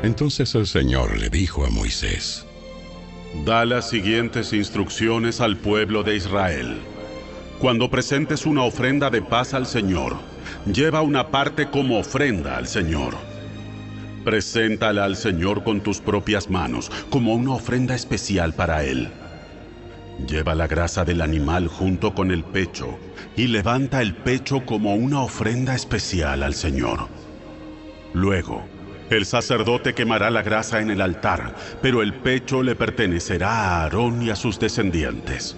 Entonces el Señor le dijo a Moisés: Da las siguientes instrucciones al pueblo de Israel. Cuando presentes una ofrenda de paz al Señor, lleva una parte como ofrenda al Señor. Preséntala al Señor con tus propias manos, como una ofrenda especial para Él. Lleva la grasa del animal junto con el pecho, y levanta el pecho como una ofrenda especial al Señor. Luego, el sacerdote quemará la grasa en el altar, pero el pecho le pertenecerá a Aarón y a sus descendientes.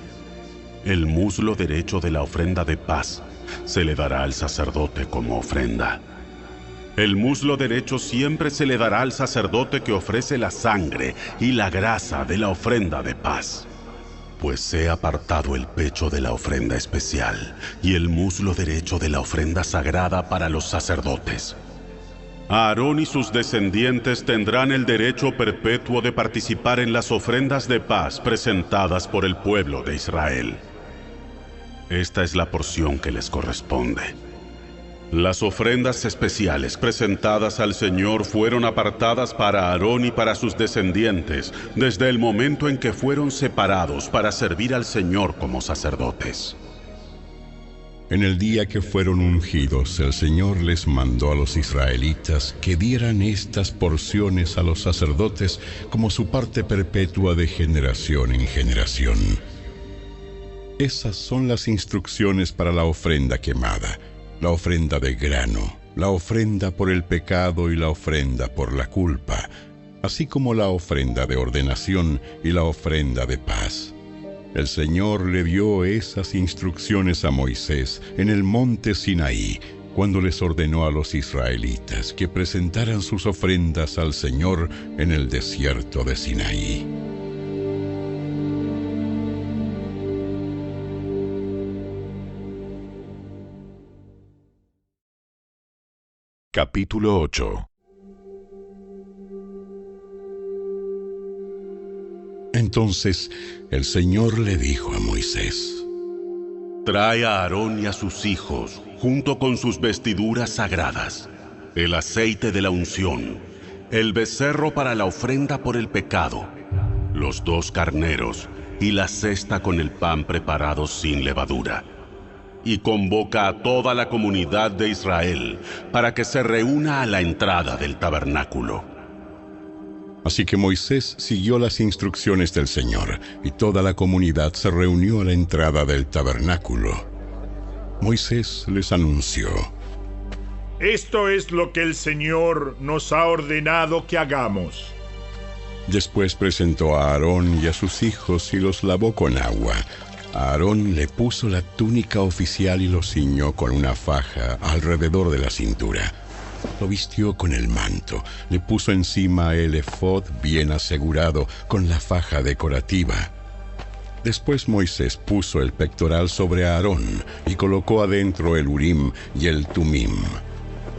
El muslo derecho de la ofrenda de paz se le dará al sacerdote como ofrenda. El muslo derecho siempre se le dará al sacerdote que ofrece la sangre y la grasa de la ofrenda de paz. Pues he apartado el pecho de la ofrenda especial y el muslo derecho de la ofrenda sagrada para los sacerdotes. Aarón y sus descendientes tendrán el derecho perpetuo de participar en las ofrendas de paz presentadas por el pueblo de Israel. Esta es la porción que les corresponde. Las ofrendas especiales presentadas al Señor fueron apartadas para Aarón y para sus descendientes desde el momento en que fueron separados para servir al Señor como sacerdotes. En el día que fueron ungidos, el Señor les mandó a los israelitas que dieran estas porciones a los sacerdotes como su parte perpetua de generación en generación. Esas son las instrucciones para la ofrenda quemada, la ofrenda de grano, la ofrenda por el pecado y la ofrenda por la culpa, así como la ofrenda de ordenación y la ofrenda de paz. El Señor le dio esas instrucciones a Moisés en el monte Sinaí, cuando les ordenó a los israelitas que presentaran sus ofrendas al Señor en el desierto de Sinaí. Capítulo 8. Entonces el Señor le dijo a Moisés: Trae a Aarón y a sus hijos, junto con sus vestiduras sagradas, el aceite de la unción, el becerro para la ofrenda por el pecado, los 2 carneros y la cesta con el pan preparado sin levadura. Y convoca a toda la comunidad de Israel para que se reúna a la entrada del tabernáculo. Así que Moisés siguió las instrucciones del Señor, y toda la comunidad se reunió a la entrada del tabernáculo. Moisés les anunció: Esto es lo que el Señor nos ha ordenado que hagamos. Después presentó a Aarón y a sus hijos y los lavó con agua. A Aarón le puso la túnica oficial y lo ciñó con una faja alrededor de la cintura. Lo vistió con el manto, le puso encima el efod bien asegurado con la faja decorativa. Después Moisés puso el pectoral sobre Aarón y colocó adentro el Urim y el Tumim.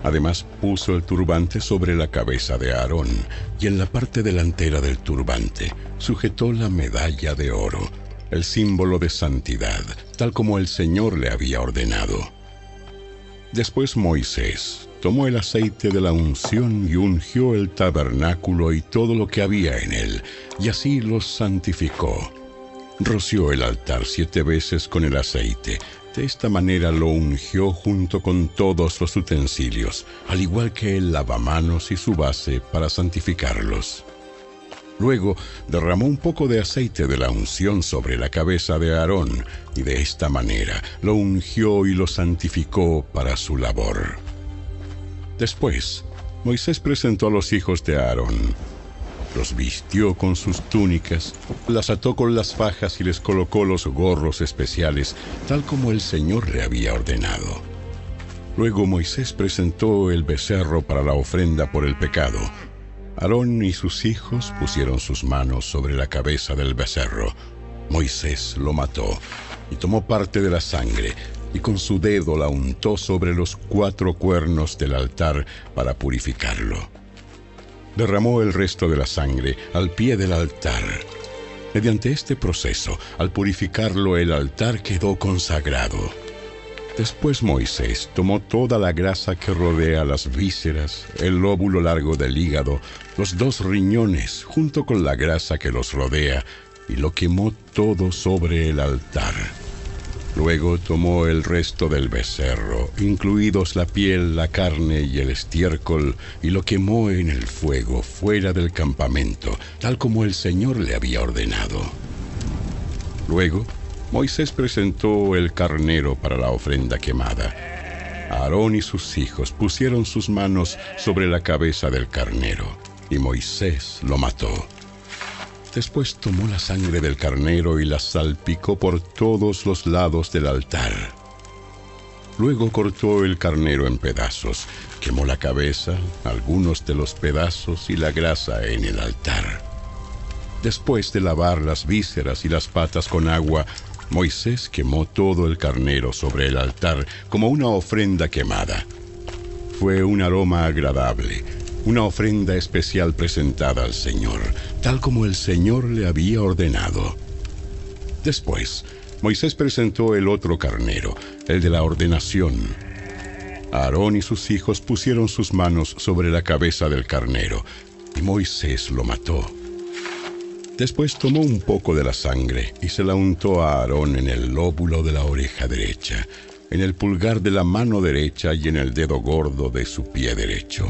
Además puso el turbante sobre la cabeza de Aarón y en la parte delantera del turbante sujetó la medalla de oro, el símbolo de santidad, tal como el Señor le había ordenado. Después Moisés tomó el aceite de la unción y ungió el tabernáculo y todo lo que había en él, y así los santificó. Roció el altar 7 veces con el aceite. De esta manera lo ungió junto con todos los utensilios, al igual que el lavamanos y su base para santificarlos. Luego derramó un poco de aceite de la unción sobre la cabeza de Aarón, y de esta manera lo ungió y lo santificó para su labor. Después, Moisés presentó a los hijos de Aarón. Los vistió con sus túnicas, las ató con las fajas y les colocó los gorros especiales, tal como el Señor le había ordenado. Luego Moisés presentó el becerro para la ofrenda por el pecado. Aarón y sus hijos pusieron sus manos sobre la cabeza del becerro. Moisés lo mató y tomó parte de la sangre y con su dedo la untó sobre los 4 cuernos del altar para purificarlo. Derramó el resto de la sangre al pie del altar. Mediante este proceso, al purificarlo, el altar quedó consagrado. Después Moisés tomó toda la grasa que rodea las vísceras, el lóbulo largo del hígado, los 2 riñones, junto con la grasa que los rodea, y lo quemó todo sobre el altar. Luego tomó el resto del becerro, incluidos la piel, la carne y el estiércol, y lo quemó en el fuego fuera del campamento, tal como el Señor le había ordenado. Luego, Moisés presentó el carnero para la ofrenda quemada. Aarón y sus hijos pusieron sus manos sobre la cabeza del carnero, y Moisés lo mató. Después tomó la sangre del carnero y la salpicó por todos los lados del altar. Luego cortó el carnero en pedazos, quemó la cabeza, algunos de los pedazos y la grasa en el altar. Después de lavar las vísceras y las patas con agua, Moisés quemó todo el carnero sobre el altar como una ofrenda quemada. Fue un aroma agradable, una ofrenda especial presentada al Señor, tal como el Señor le había ordenado. Después, Moisés presentó el otro carnero, el de la ordenación. Aarón y sus hijos pusieron sus manos sobre la cabeza del carnero, y Moisés lo mató. Después tomó un poco de la sangre y se la untó a Aarón en el lóbulo de la oreja derecha, en el pulgar de la mano derecha y en el dedo gordo de su pie derecho.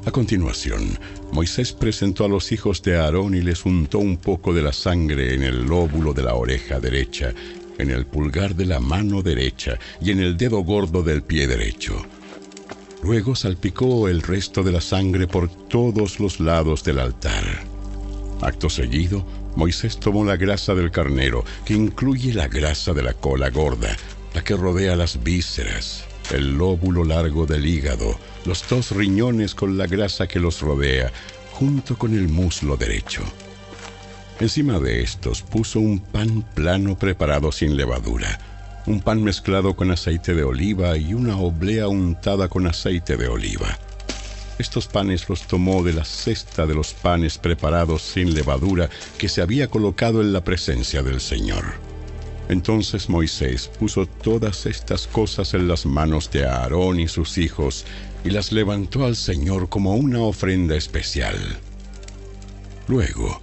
A continuación, Moisés presentó a los hijos de Aarón y les untó un poco de la sangre en el lóbulo de la oreja derecha, en el pulgar de la mano derecha y en el dedo gordo del pie derecho. Luego salpicó el resto de la sangre por todos los lados del altar. Acto seguido, Moisés tomó la grasa del carnero, que incluye la grasa de la cola gorda, la que rodea las vísceras, el lóbulo largo del hígado, los 2 riñones con la grasa que los rodea, junto con el muslo derecho. Encima de estos puso un pan plano preparado sin levadura, un pan mezclado con aceite de oliva y una oblea untada con aceite de oliva. Estos panes los tomó de la cesta de los panes preparados sin levadura que se había colocado en la presencia del Señor. Entonces Moisés puso todas estas cosas en las manos de Aarón y sus hijos y las levantó al Señor como una ofrenda especial. Luego,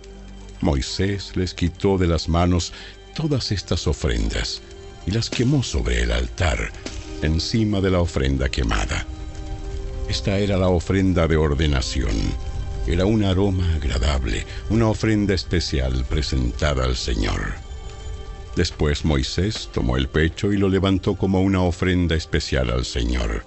Moisés les quitó de las manos todas estas ofrendas y las quemó sobre el altar, encima de la ofrenda quemada. Esta era la ofrenda de ordenación. Era un aroma agradable, una ofrenda especial presentada al Señor. Después Moisés tomó el pecho y lo levantó como una ofrenda especial al Señor.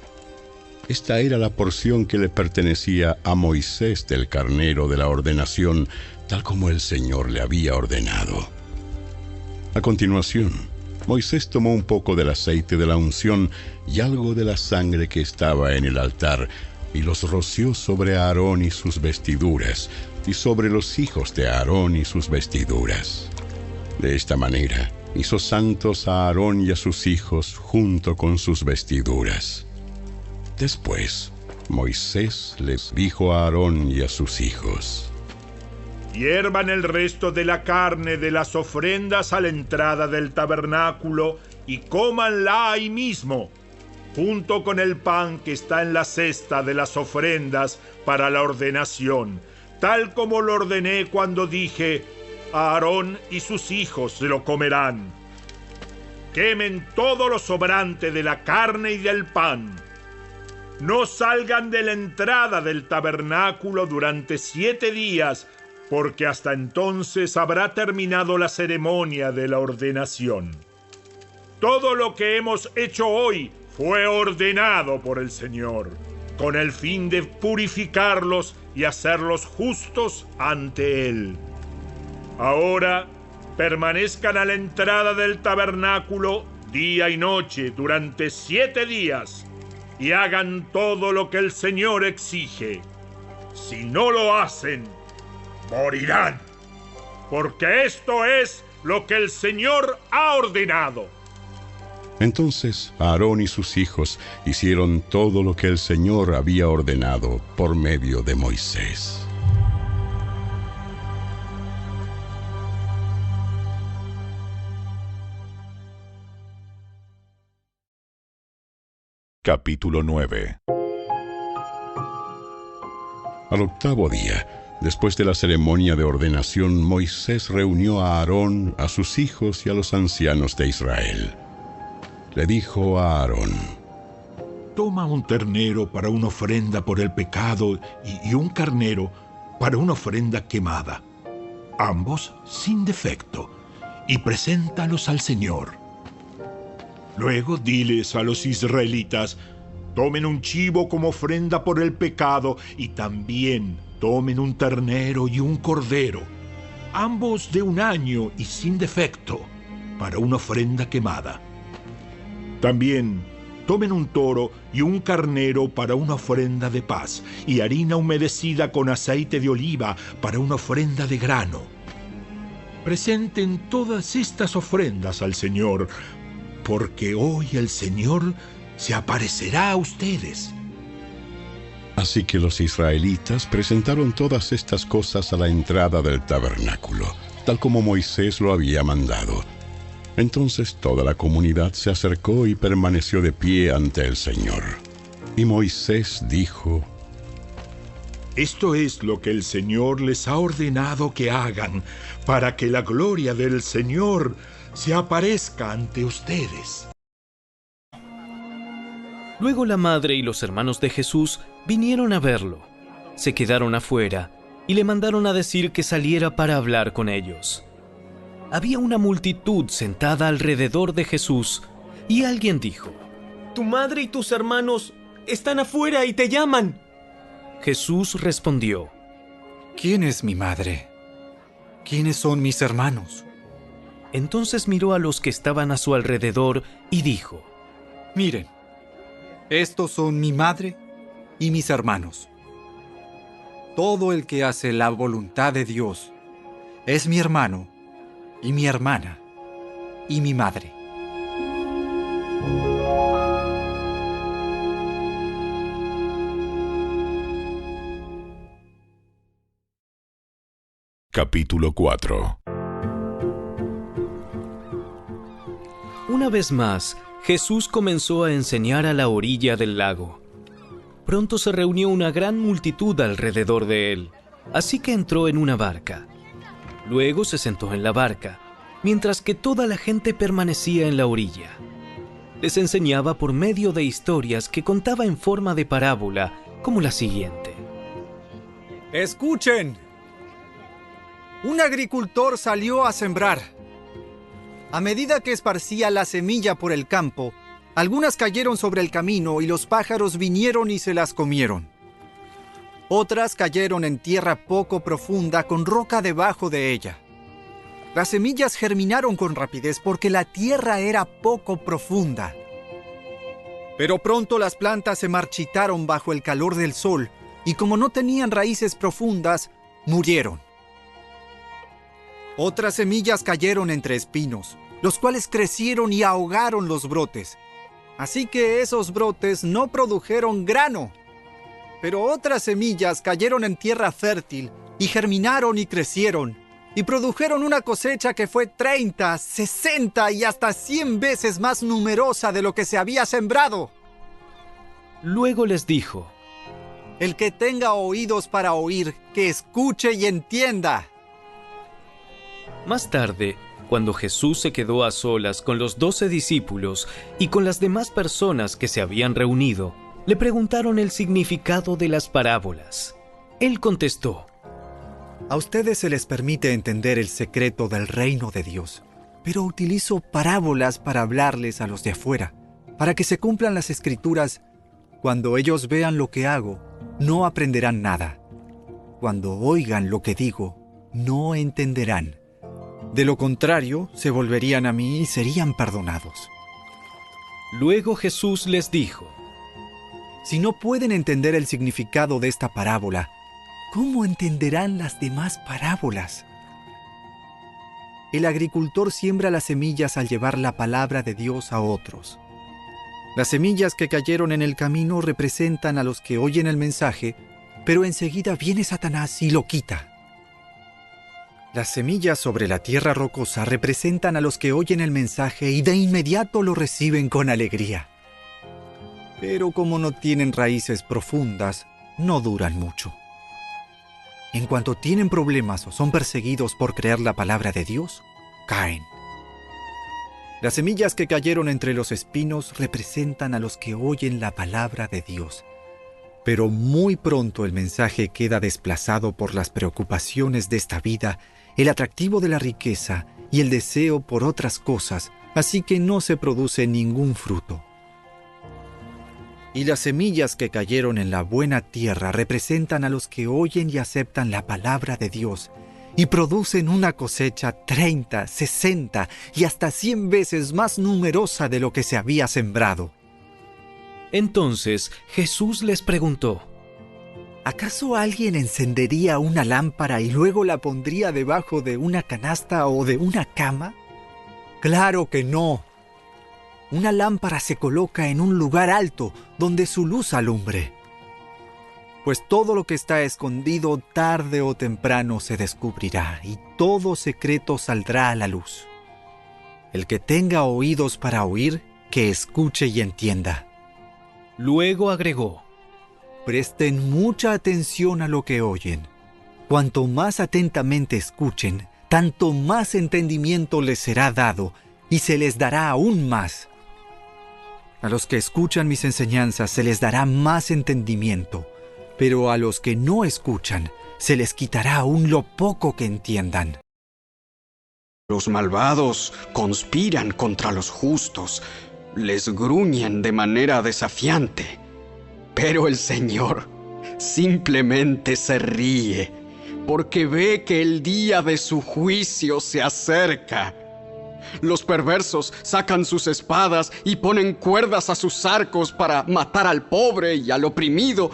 Esta era la porción que le pertenecía a Moisés del carnero de la ordenación, tal como el Señor le había ordenado. A continuación, Moisés tomó un poco del aceite de la unción y algo de la sangre que estaba en el altar, y los roció sobre Aarón y sus vestiduras, y sobre los hijos de Aarón y sus vestiduras. De esta manera hizo santos a Aarón y a sus hijos junto con sus vestiduras. Después, Moisés les dijo a Aarón y a sus hijos: hiervan el resto de la carne de las ofrendas a la entrada del tabernáculo y cómanla ahí mismo, junto con el pan que está en la cesta de las ofrendas para la ordenación, tal como lo ordené cuando dije: Aarón y sus hijos se lo comerán. Quemen todo lo sobrante de la carne y del pan. No salgan de la entrada del tabernáculo durante 7 días, porque hasta entonces habrá terminado la ceremonia de la ordenación. Todo lo que hemos hecho hoy fue ordenado por el Señor, con el fin de purificarlos y hacerlos justos ante Él. Ahora permanezcan a la entrada del tabernáculo día y noche durante 7 días y hagan todo lo que el Señor exige. Si no lo hacen, morirán, porque esto es lo que el Señor ha ordenado. Entonces Aarón y sus hijos hicieron todo lo que el Señor había ordenado por medio de Moisés. Capítulo 9. Al octavo día, después de la ceremonia de ordenación, Moisés reunió a Aarón, a sus hijos y a los ancianos de Israel. Le dijo a Aarón: Toma un ternero para una ofrenda por el pecado y un carnero para una ofrenda quemada, ambos sin defecto, y preséntalos al Señor. Luego diles a los israelitas: tomen un chivo como ofrenda por el pecado y también tomen un ternero y un cordero, ambos de 1 año y sin defecto, para una ofrenda quemada. También tomen un toro y un carnero para una ofrenda de paz, y harina humedecida con aceite de oliva para una ofrenda de grano. Presenten todas estas ofrendas al Señor, porque hoy el Señor se aparecerá a ustedes. Así que los israelitas presentaron todas estas cosas a la entrada del tabernáculo, tal como Moisés lo había mandado. Entonces toda la comunidad se acercó y permaneció de pie ante el Señor. Y Moisés dijo: Esto es lo que el Señor les ha ordenado que hagan, para que la gloria del Señor se aparezca ante ustedes. Luego la madre y los hermanos de Jesús vinieron a verlo. Se quedaron afuera y le mandaron a decir que saliera para hablar con ellos. Había una multitud sentada alrededor de Jesús y alguien dijo: Tu madre y tus hermanos están afuera y te llaman. Jesús respondió: ¿Quién es mi madre? ¿Quiénes son mis hermanos? Entonces miró a los que estaban a su alrededor y dijo: Miren, estos son mi madre y mis hermanos. Todo el que hace la voluntad de Dios es mi hermano y mi hermana y mi madre. Capítulo 4. Una vez más, Jesús comenzó a enseñar a la orilla del lago. Pronto se reunió una gran multitud alrededor de él, así que entró en una barca. Luego se sentó en la barca, mientras que toda la gente permanecía en la orilla. Les enseñaba por medio de historias que contaba en forma de parábola, como la siguiente. ¡Escuchen! Un agricultor salió a sembrar. A medida que esparcía la semilla por el campo, algunas cayeron sobre el camino y los pájaros vinieron y se las comieron. Otras cayeron en tierra poco profunda con roca debajo de ella. Las semillas germinaron con rapidez porque la tierra era poco profunda. Pero pronto las plantas se marchitaron bajo el calor del sol y como no tenían raíces profundas, murieron. Otras semillas cayeron entre espinos, los cuales crecieron y ahogaron los brotes. Así que esos brotes no produjeron grano. Pero otras semillas cayeron en tierra fértil y germinaron y crecieron, y produjeron una cosecha que fue 30, 60 y hasta 100 veces más numerosa de lo que se había sembrado. Luego les dijo: El que tenga oídos para oír, que escuche y entienda. Más tarde, cuando Jesús se quedó a solas con los 12 discípulos y con las demás personas que se habían reunido, le preguntaron el significado de las parábolas. Él contestó: A ustedes se les permite entender el secreto del reino de Dios, pero utilizo parábolas para hablarles a los de afuera, para que se cumplan las escrituras. Cuando ellos vean lo que hago, no aprenderán nada. Cuando oigan lo que digo, no entenderán. De lo contrario, se volverían a mí y serían perdonados. Luego Jesús les dijo: Si no pueden entender el significado de esta parábola, ¿cómo entenderán las demás parábolas? El agricultor siembra las semillas al llevar la palabra de Dios a otros. Las semillas que cayeron en el camino representan a los que oyen el mensaje, pero enseguida viene Satanás y lo quita. Las semillas sobre la tierra rocosa representan a los que oyen el mensaje y de inmediato lo reciben con alegría. pero como no tienen raíces profundas, no duran mucho. En cuanto tienen problemas o son perseguidos por creer la palabra de Dios, caen. Las semillas que cayeron entre los espinos representan a los que oyen la palabra de Dios. Pero muy pronto el mensaje queda desplazado por las preocupaciones de esta vida, el atractivo de la riqueza y el deseo por otras cosas, así que no se produce ningún fruto. Y las semillas que cayeron en la buena tierra representan a los que oyen y aceptan la palabra de Dios y producen una cosecha 30, 60 y hasta 100 veces más numerosa de lo que se había sembrado. Entonces Jesús les preguntó: ¿acaso alguien encendería una lámpara y luego la pondría debajo de una canasta o de una cama? ¡Claro que no! Una lámpara se coloca en un lugar alto donde su luz alumbre. Pues todo lo que está escondido tarde o temprano se descubrirá y todo secreto saldrá a la luz. El que tenga oídos para oír, que escuche y entienda. Luego agregó: presten mucha atención a lo que oyen. Cuanto más atentamente escuchen, tanto más entendimiento les será dado y se les dará aún más. A los que escuchan mis enseñanzas se les dará más entendimiento, pero a los que no escuchan se les quitará aún lo poco que entiendan. Los malvados conspiran contra los justos, les gruñen de manera desafiante, pero el Señor simplemente se ríe, porque ve que el día de su juicio se acerca. Los perversos sacan sus espadas y ponen cuerdas a sus arcos para matar al pobre y al oprimido,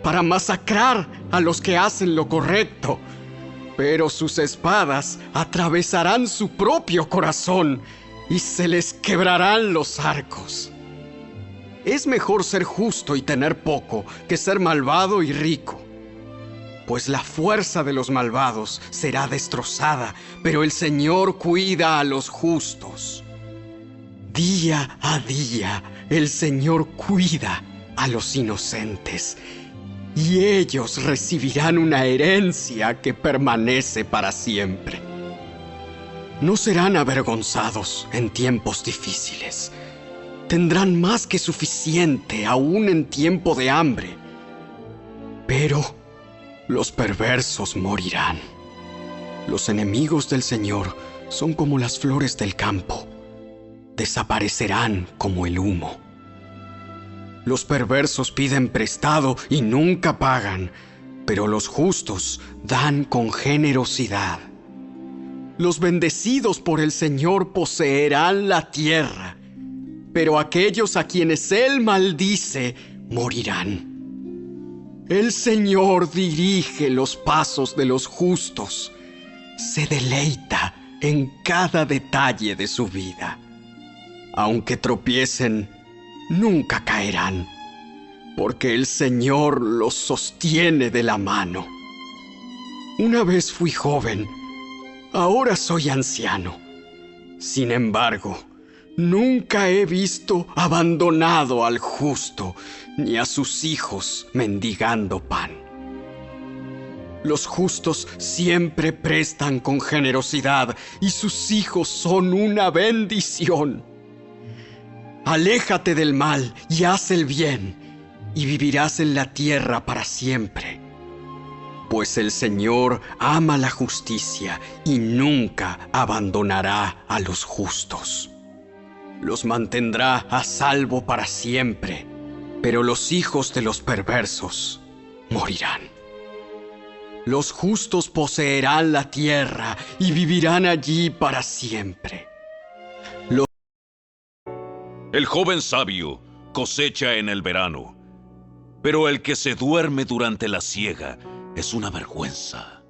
para masacrar a los que hacen lo correcto. Pero sus espadas atravesarán su propio corazón y se les quebrarán los arcos. Es mejor ser justo y tener poco que ser malvado y rico. Pues la fuerza de los malvados será destrozada, pero el Señor cuida a los justos. Día a día, el Señor cuida a los inocentes, y ellos recibirán una herencia que permanece para siempre. No serán avergonzados en tiempos difíciles. Tendrán más que suficiente aún en tiempo de hambre. Pero los perversos morirán. Los enemigos del Señor son como las flores del campo. Desaparecerán como el humo. Los perversos piden prestado y nunca pagan, pero los justos dan con generosidad. Los bendecidos por el Señor poseerán la tierra, pero aquellos a quienes Él maldice morirán. El Señor dirige los pasos de los justos, se deleita en cada detalle de su vida. Aunque tropiecen, nunca caerán, porque el Señor los sostiene de la mano. Una vez fui joven, ahora soy anciano. Sin embargo, nunca he visto abandonado al justo, ni a sus hijos mendigando pan. Los justos siempre prestan con generosidad, y sus hijos son una bendición. Aléjate del mal y haz el bien, y vivirás en la tierra para siempre. Pues el Señor ama la justicia y nunca abandonará a los justos. Los mantendrá a salvo para siempre, pero los hijos de los perversos morirán. Los justos poseerán la tierra y vivirán allí para siempre. El joven sabio cosecha en el verano, pero el que se duerme durante la siega es una vergüenza.